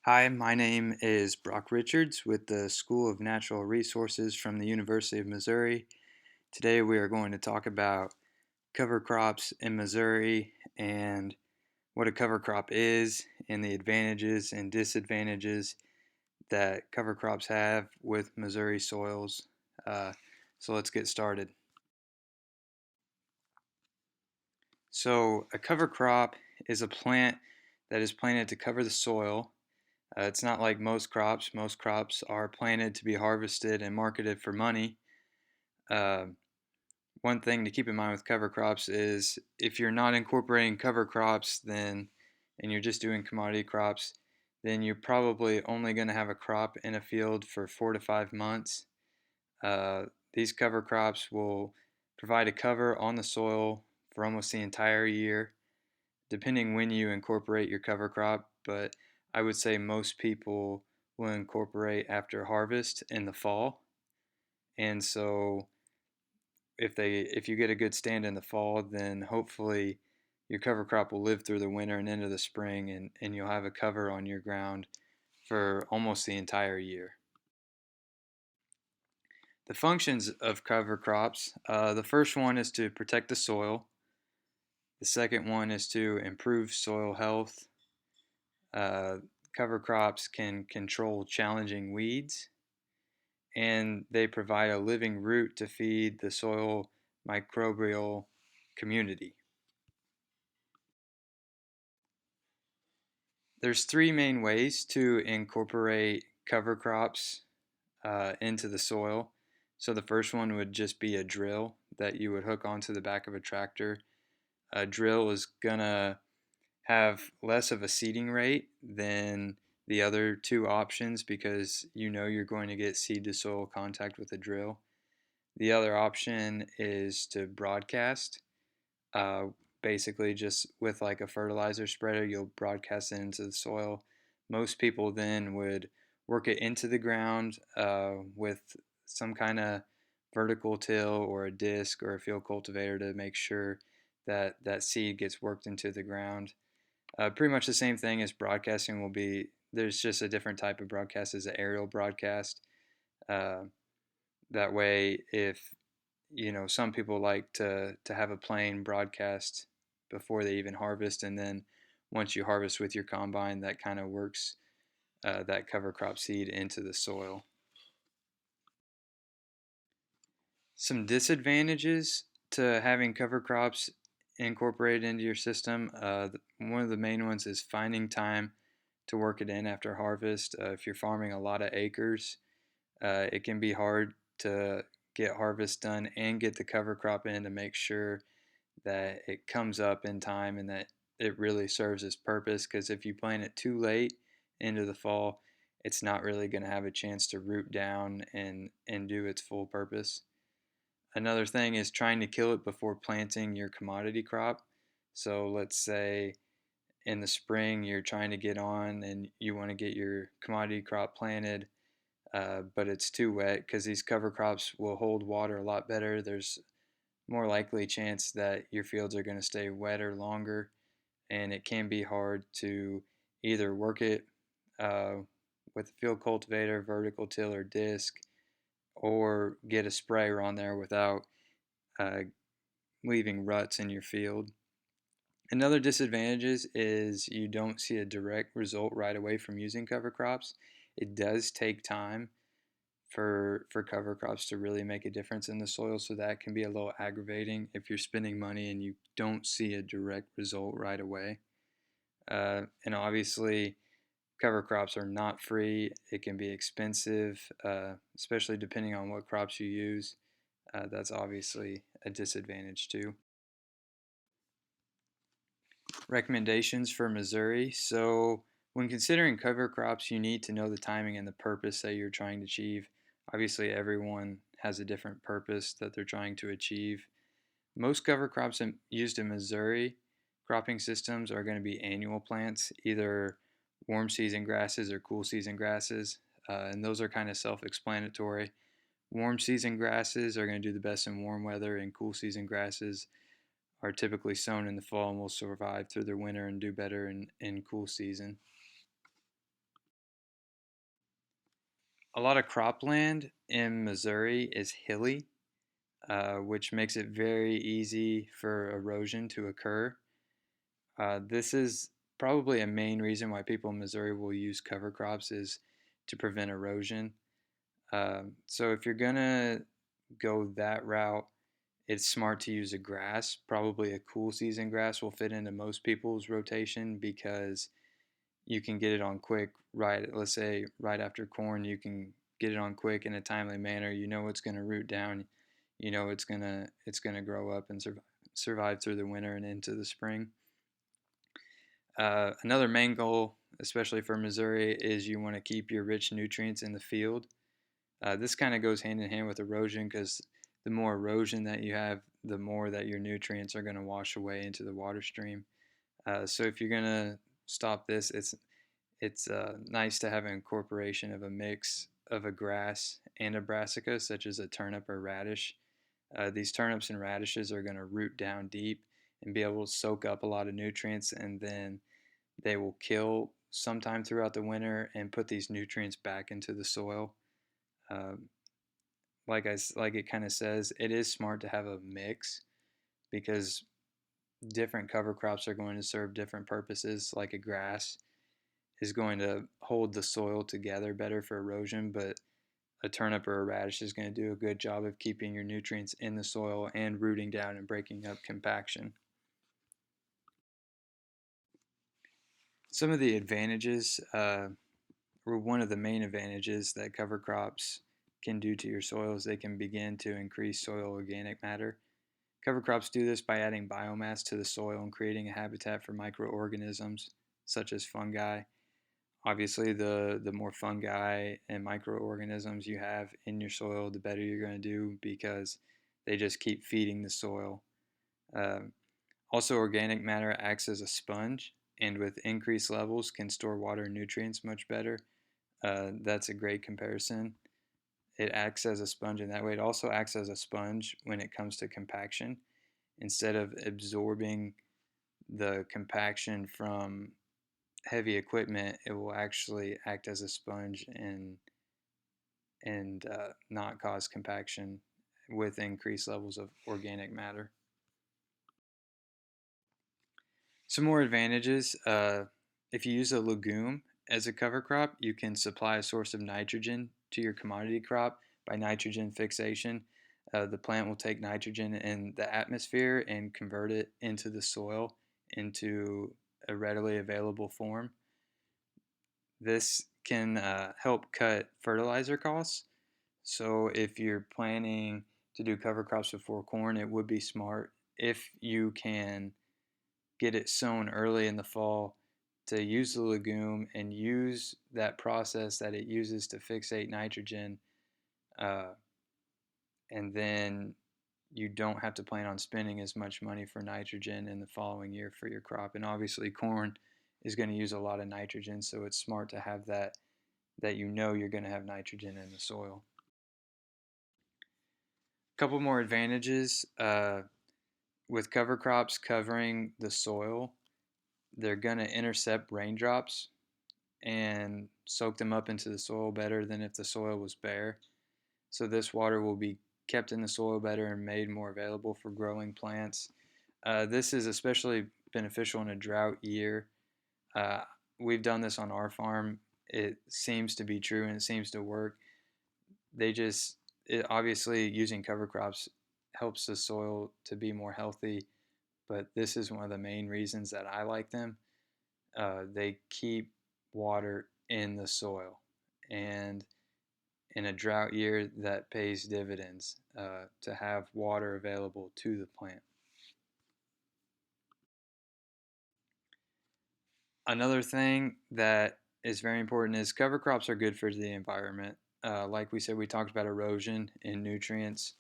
Hi, my name is Brock Richards with the School of Natural Resources from the University of Missouri. Today we are going to talk about cover crops in Missouri and what a cover crop is and the advantages and disadvantages that cover crops have with Missouri soils. Uh, so let's get started. So a cover crop is a plant that is planted to cover the soil. It's not like most crops. Most crops are planted to be harvested and marketed for money. Uh, One thing to keep in mind with cover crops is if you're not incorporating cover crops, then and you're just doing commodity crops, then you're probably only going to have a crop in a field for 4 to 5 months. Uh, these cover crops will provide a cover on the soil for almost the entire year, depending when you incorporate your cover crop, but I would say most people will incorporate after harvest in the fall. And so if you get a good stand in the fall, then hopefully your cover crop will live through the winter and into the spring and you'll have a cover on your ground for almost the entire year. The functions of cover crops, the first one is to protect the soil. The second one is to improve soil health. Uh, Cover crops can control challenging weeds, and they provide a living root to feed the soil microbial community. There's three main ways to incorporate cover crops into the soil. So the first one would just be a drill that you would hook onto the back of a tractor. A drill is gonna have less of a seeding rate than the other two options because you know you're going to get seed to soil contact with a drill. The other option is to broadcast. Uh, Basically, just with like a fertilizer spreader, you'll broadcast it into the soil. Most people then would work it into the ground with some kind of vertical till or a disc or a field cultivator to make sure that that seed gets worked into the ground. Pretty much the same thing as broadcasting will be. There's just a different type of broadcast as an aerial broadcast. Uh, that way, if some people like to have a plain broadcast before they even harvest, and then once you harvest with your combine, that kind of works that cover crop seed into the soil. Some disadvantages to having cover crops incorporated into your system. One of the main ones is finding time to work it in after harvest. If you're farming a lot of acres, it can be hard to get harvest done and get the cover crop in to make sure that it comes up in time and that it really serves its purpose. Because if you plant it too late into the fall, it's not really going to have a chance to root down and do its full purpose. Another thing is trying to kill it before planting your commodity crop. So let's say in the spring you're trying to get on and you want to get your commodity crop planted, but it's too wet because these cover crops will hold water a lot better. There's more likely chance that your fields are going to stay wetter longer, and it can be hard to either work it uh, with a field cultivator, vertical till, or disc, or get a sprayer on there without uh, leaving ruts in your field. Another disadvantage is you don't see a direct result right away from using cover crops. It does take time for cover crops to really make a difference in the soil, so that can be a little aggravating if you're spending money and you don't see a direct result right away. And obviously, cover crops are not free. It can be expensive, especially depending on what crops you use. That's obviously a disadvantage too. Recommendations for Missouri. So, when considering cover crops, you need to know the timing and the purpose that you're trying to achieve. Obviously, everyone has a different purpose that they're trying to achieve. Most cover crops used in Missouri cropping systems are going to be annual plants, either warm season grasses or cool season grasses, and those are kind of self explanatory. Warm season grasses are going to do the best in warm weather, and cool season grasses are typically sown in the fall and will survive through the winter and do better in cool season. A lot of cropland in Missouri is hilly, which makes it very easy for erosion to occur. This is probably a main reason why people in Missouri will use cover crops is to prevent erosion. So if you're gonna go that route, it's smart to use a grass. Probably a cool season grass will fit into most people's rotation because you can get it on quick. Right, let's say right after corn, you can get it on quick in a timely manner. You know it's going to root down. You know it's gonna grow up and survive through the winter and into the spring. Another main goal, especially for Missouri, is you want to keep your rich nutrients in the field. This kind of goes hand in hand with erosion because the more erosion that you have, the more that your nutrients are going to wash away into the water stream. So if you're going to stop this, it's nice to have an incorporation of a mix of a grass and a brassica, such as a turnip or radish. These turnips and radishes are going to root down deep and be able to soak up a lot of nutrients, and then they will kill sometime throughout the winter and put these nutrients back into the soil. Um, like it kind of says, it is smart to have a mix because different cover crops are going to serve different purposes. Like a grass is going to hold the soil together better for erosion, but a turnip or a radish is going to do a good job of keeping your nutrients in the soil and rooting down and breaking up compaction. Some of the advantages, or one of the main advantages that cover crops can do to your soil is they can begin to increase soil organic matter. Cover crops do this by adding biomass to the soil and creating a habitat for microorganisms such as fungi. Obviously, the more fungi and microorganisms you have in your soil, the better you're going to do because they just keep feeding the soil. Um, Also, organic matter acts as a sponge, and with increased levels, can store water and nutrients much better. That's a great comparison. It acts as a sponge in that way. It also acts as a sponge when it comes to compaction. Instead of absorbing the compaction from heavy equipment, it will actually act as a sponge and not cause compaction with increased levels of organic matter. Some more advantages. If you use a legume as a cover crop, you can supply a source of nitrogen to your commodity crop by nitrogen fixation. The plant will take nitrogen in the atmosphere and convert it into the soil into a readily available form. This can help cut fertilizer costs. So if you're planning to do cover crops before corn, it would be smart if you can get it sown early in the fall to use the legume and use that process that it uses to fixate nitrogen, uh, and then you don't have to plan on spending as much money for nitrogen in the following year for your crop. And obviously, corn is going to use a lot of nitrogen, so it's smart to have that you know you're going to have nitrogen in the soil. A couple more advantages with cover crops covering the soil, they're going to intercept raindrops and soak them up into the soil better than if the soil was bare. So this water will be kept in the soil better and made more available for growing plants. This is especially beneficial in a drought year. Uh, we've done this on our farm. It seems to be true and it seems to work. Obviously using cover crops helps the soil to be more healthy, but this is one of the main reasons that I like them. They keep water in the soil, and in a drought year, that pays dividends to have water available to the plant. Another thing that is very important is cover crops are good for the environment. Like we said, we talked about erosion and nutrients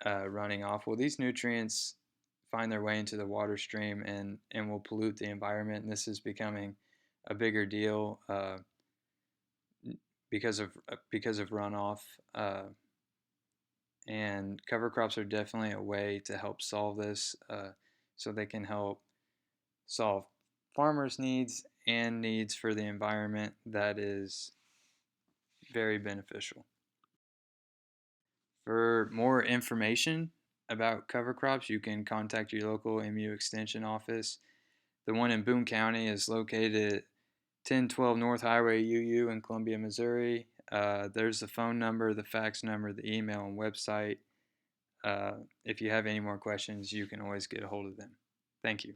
running off. Well, these nutrients find their way into the water stream and will pollute the environment. And this is becoming a bigger deal because of runoff. And cover crops are definitely a way to help solve this. so they can help solve farmers' needs and needs for the environment that is very beneficial. For more information about cover crops, you can contact your local MU Extension office. The one in Boone County is located at 1012 North Highway UU in Columbia, Missouri. There's the phone number, the fax number, the email, and website. If you have any more questions, you can always get a hold of them. Thank you.